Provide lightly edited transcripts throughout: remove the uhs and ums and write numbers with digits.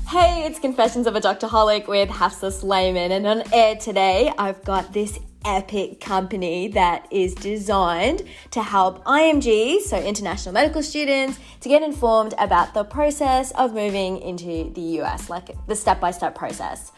Hey, it's Confessions of a Doctorholic with Hafsa Sulaiman, and on air today I've got this epic company that is designed to help IMGs, so international medical students, to get informed about the process of moving into the US, like the step-by-step process.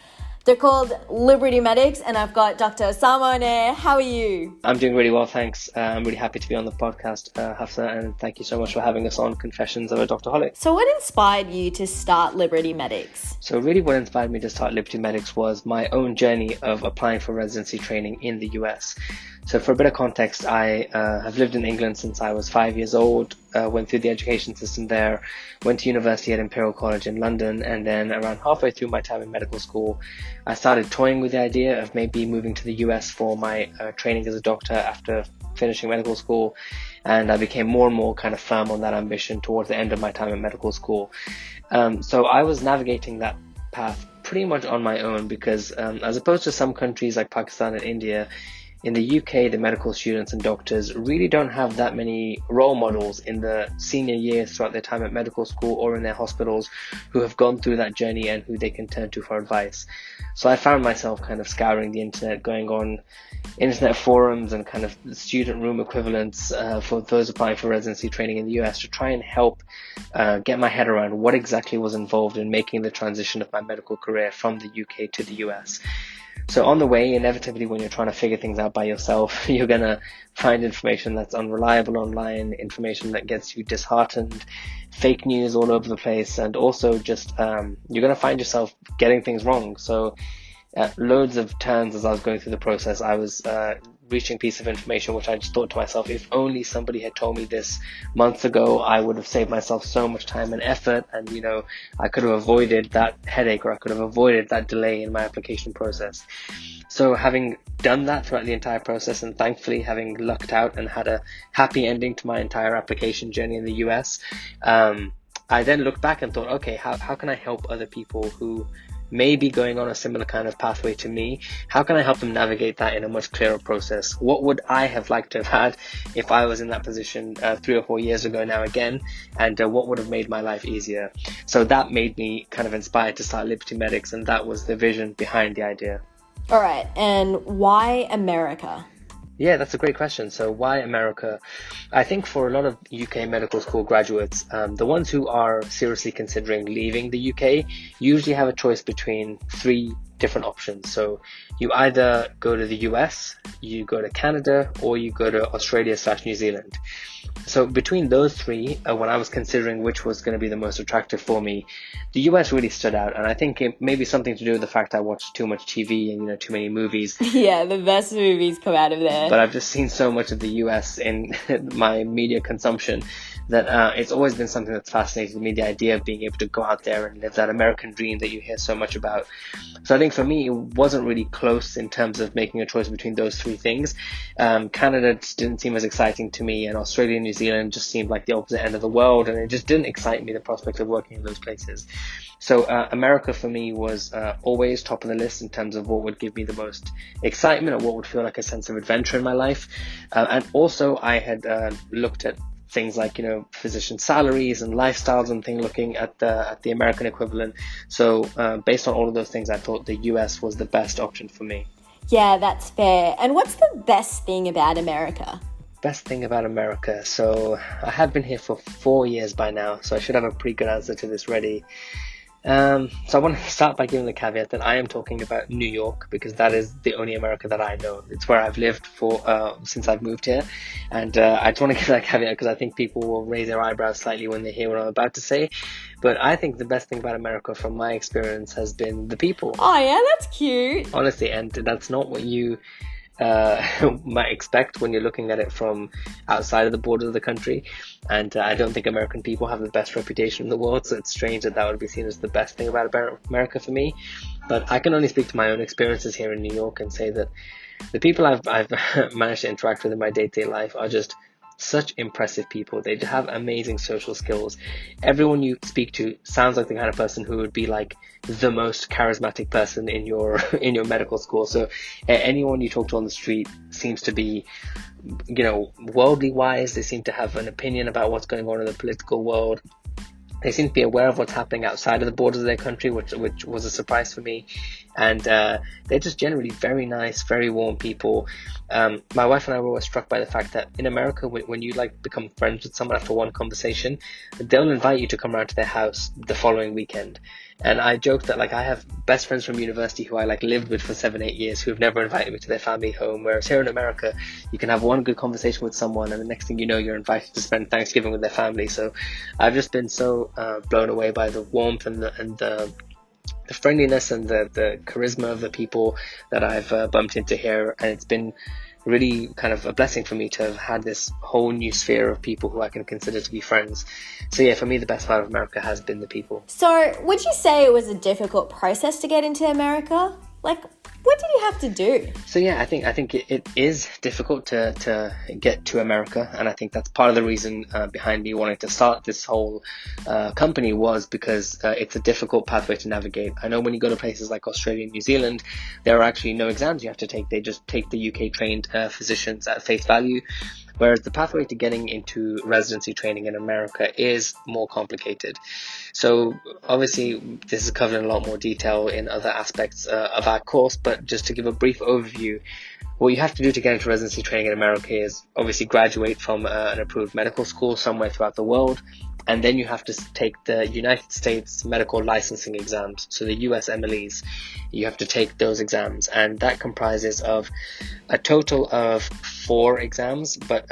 They're called Liberty Medics, and I've got Dr. Osama on air. How are you? I'm doing really well, thanks. I'm really happy to be on the podcast, Hafsa, and thank you so much for having us on Confessions of a Doctorholic. So what inspired you to start Liberty Medics? So really what inspired me to start Liberty Medics was my own journey of applying for residency training in the US. So for a bit of context, I have lived in England since I was 5 years old, went through the education system there, went to university at Imperial College in London, and then around halfway through my time in medical school, I started toying with the idea of maybe moving to the US for my training as a doctor after finishing medical school, and I became more and more kind of firm on that ambition towards the end of my time in medical school. So I was navigating that path pretty much on my own because as opposed to some countries like Pakistan and India, in the UK, the medical students and doctors really don't have that many role models in the senior years throughout their time at medical school or in their hospitals who have gone through that journey and who they can turn to for advice. So I found myself kind of scouring the internet, going on internet forums and kind of student room equivalents for those applying for residency training in the US to try and help get my head around what exactly was involved in making the transition of my medical career from the UK to the US. So on the way, inevitably, when you're trying to figure things out by yourself, you're going to find information that's unreliable online, information that gets you disheartened, fake news all over the place, and also just you're going to find yourself getting things wrong. So loads of turns as I was going through the process, I was reaching a piece of information which I just thought to myself, if only somebody had told me this months ago, I would have saved myself so much time and effort, and I could have avoided that headache, or I could have avoided that delay in my application process. So having done that throughout the entire process, and thankfully having lucked out and had a happy ending to my entire application journey in the US, I then looked back and thought, okay, how can I help other people who may be going on a similar kind of pathway to me? How can I help them navigate that in a much clearer process? What would I have liked to have had if I was in that position 3 or 4 years ago now again? And what would have made my life easier? So that made me kind of inspired to start Liberty Medics, and that was the vision behind the idea. All right, and why America? Yeah, that's a great question. So why America? I think for a lot of UK medical school graduates, the ones who are seriously considering leaving the UK usually have a choice between 3 different options. So you either go to the US, you go to Canada, or you go to Australia/New Zealand. So between those 3, when I was considering which was going to be the most attractive for me, the US really stood out. And I think it may be something to do with the fact I watched too much TV and, too many movies. Yeah, the best movies come out of there. But I've just seen so much of the US in my media consumption that it's always been something that's fascinated me, the idea of being able to go out there and live that American dream that you hear so much about. So I think for me, it wasn't really close in terms of making a choice between those 3 things. Canada just didn't seem as exciting to me, and Australia and New Zealand just seemed like the opposite end of the world, and it just didn't excite me, the prospect of working in those places. So America for me was always top of the list in terms of what would give me the most excitement, or what would feel like a sense of adventure in my life. And also I had looked at things like, physician salaries and lifestyles and things, looking at the American equivalent. So based on all of those things, I thought the US was the best option for me. Yeah, that's fair. And what's the best thing about America? Best thing about America. So I have been here for 4 years by now, so I should have a pretty good answer to this ready. So I want to start by giving the caveat that I am talking about New York, because that is the only America that I know. It's where I've lived for since I've moved here, and I just want to give that caveat because I think people will raise their eyebrows slightly when they hear what I'm about to say. But I think the best thing about America from my experience has been the people. Oh yeah, that's cute. Honestly, and that's not what you might expect when you're looking at it from outside of the borders of the country. And I don't think American people have the best reputation in the world, so it's strange that would be seen as the best thing about America for me. But I can only speak to my own experiences here in New York and say that the people I've managed to interact with in my day-to-day life are just such impressive people. They have amazing social skills. Everyone you speak to sounds like the kind of person who would be like the most charismatic person in your medical school. So anyone you talk to on the street seems to be, worldly wise. They seem to have an opinion about what's going on in the political world. They seem to be aware of what's happening outside of the borders of their country, which was a surprise for me. And they're just generally very nice, very warm people. My wife and I were always struck by the fact that in America, when you like become friends with someone after one conversation, they'll invite you to come around to their house the following weekend. And I joke that like I have best friends from university who I like lived with for 7-8 years who have never invited me to their family home. Whereas here in America, you can have one good conversation with someone, and the next thing you know, you're invited to spend Thanksgiving with their family. So I've just been so blown away by the warmth and the friendliness and the charisma of the people that I've bumped into here, and it's been really kind of a blessing for me to have had this whole new sphere of people who I can consider to be friends. So yeah, for me, the best part of America has been the people. So would you say it was a difficult process to get into America? Like, what did you have to do? So yeah, I think it is difficult to get to America, and I think that's part of the reason behind me wanting to start this whole company was because it's a difficult pathway to navigate. I know when you go to places like Australia and New Zealand, there are actually no exams you have to take. They just take the UK trained physicians at face value. Whereas the pathway to getting into residency training in America is more complicated. So obviously this is covered in a lot more detail in other aspects of our course, but just to give a brief overview, what you have to do to get into residency training in America is obviously graduate from an approved medical school somewhere throughout the world. And then you have to take the United States medical licensing exams, so the USMLEs. You have to take those exams, and that comprises of a total of 4 exams, but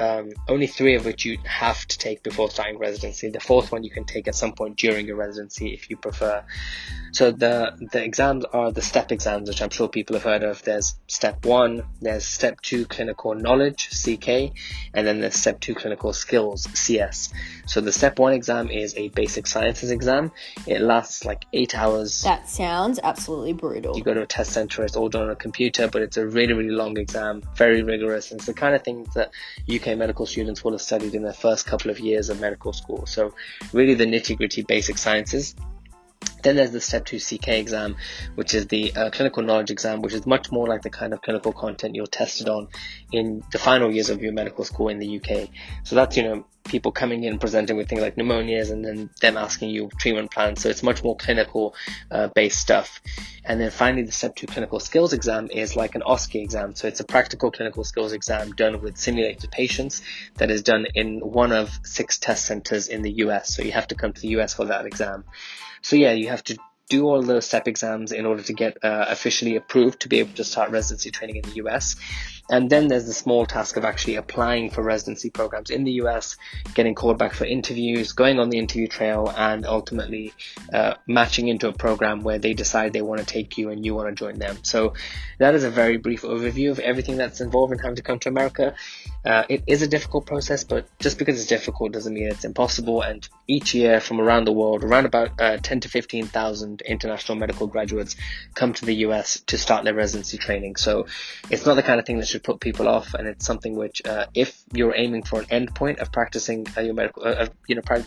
only 3 of which you have to take before starting residency. The 4th one you can take at some point during your residency if you prefer. So the exams are the STEP exams, which I'm sure people have heard of. There's Step 1, there's Step 2 Clinical Knowledge, CK, and then there's Step 2 Clinical Skills, CS. So the Step 1 exam is a basic sciences exam. It lasts like 8 hours. That sounds absolutely brutal. You go to a test center, it's all done on a computer, but it's a really, really long exam, very rigorous. And it's the kind of thing that UK medical students will have studied in their first couple of years of medical school. So really the nitty-gritty basic sciences. Then there's the Step 2 CK exam, which is the clinical knowledge exam, which is much more like the kind of clinical content you're tested on in the final years of your medical school in the UK. So that's, people coming in presenting with things like pneumonias and then them asking you treatment plans. So it's much more clinical based stuff. And then finally, the Step 2 clinical skills exam is like an OSCE exam. So it's a practical clinical skills exam done with simulated patients that is done in one of 6 test centers in the US. So you have to come to the US for that exam. So yeah, you have to do all those STEP exams in order to get officially approved to be able to start residency training in the US. And then there's the small task of actually applying for residency programs in the US, getting called back for interviews, going on the interview trail, and ultimately matching into a program where they decide they want to take you and you want to join them. So that is a very brief overview of everything that's involved in having to come to America. It is a difficult process, but just because it's difficult doesn't mean it's impossible. And each year from around the world, around about 10 to 15,000 international medical graduates come to the US to start their residency training. So it's not the kind of thing that should put people off, and it's something which, if you're aiming for an end point of practicing your medical,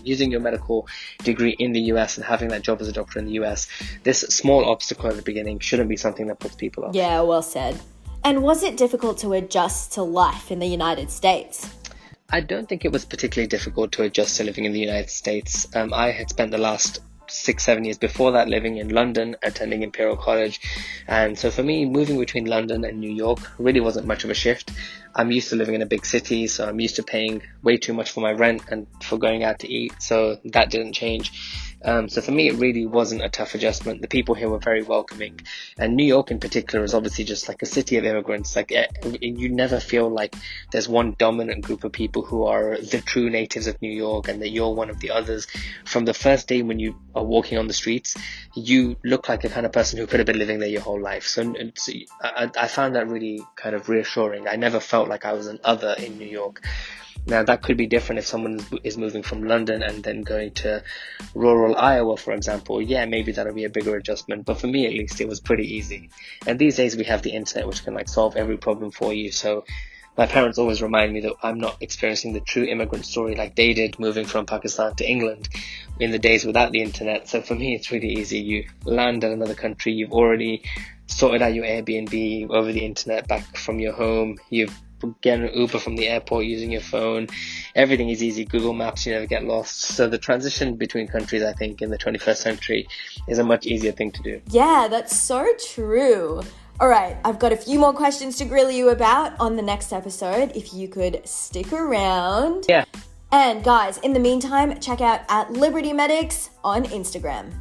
using your medical degree in the US and having that job as a doctor in the US, this small obstacle at the beginning shouldn't be something that puts people off. Yeah, well said. And was it difficult to adjust to life in the United States? I don't think it was particularly difficult to adjust to living in the United States. I had spent the last 6-7 years before that living in London, attending Imperial College, and so for me, moving between London and New York really wasn't much of a shift. I'm used to living in a big city, so I'm used to paying way too much for my rent and for going out to eat, so that didn't change. So for me, it really wasn't a tough adjustment. The people here were very welcoming, and New York in particular is obviously just like a city of immigrants. Like you never feel like there's one dominant group of people who are the true natives of New York and that you're one of the others. From the first day when you are walking on the streets, you look like a kind of person who could have been living there your whole life. So I found that really kind of reassuring. I never felt like I was an other in New York. Now, that could be different if someone is moving from London and then going to rural Iowa, for example. Yeah, maybe that'll be a bigger adjustment. But for me, at least, it was pretty easy. And these days, we have the internet, which can solve every problem for you. So my parents always remind me that I'm not experiencing the true immigrant story like they did moving from Pakistan to England in the days without the internet. So for me, it's really easy. You land in another country, you've already sorted out your Airbnb over the internet back from your home. You've get an Uber from the airport using your phone. Everything is easy. Google Maps, you never get lost. So the transition between countries, I think, in the 21st century is a much easier thing to do. Yeah, that's so true. All right, I've got a few more questions to grill you about on the next episode, if you could stick around. Yeah. And guys, in the meantime, check out @LibertyMedics on Instagram.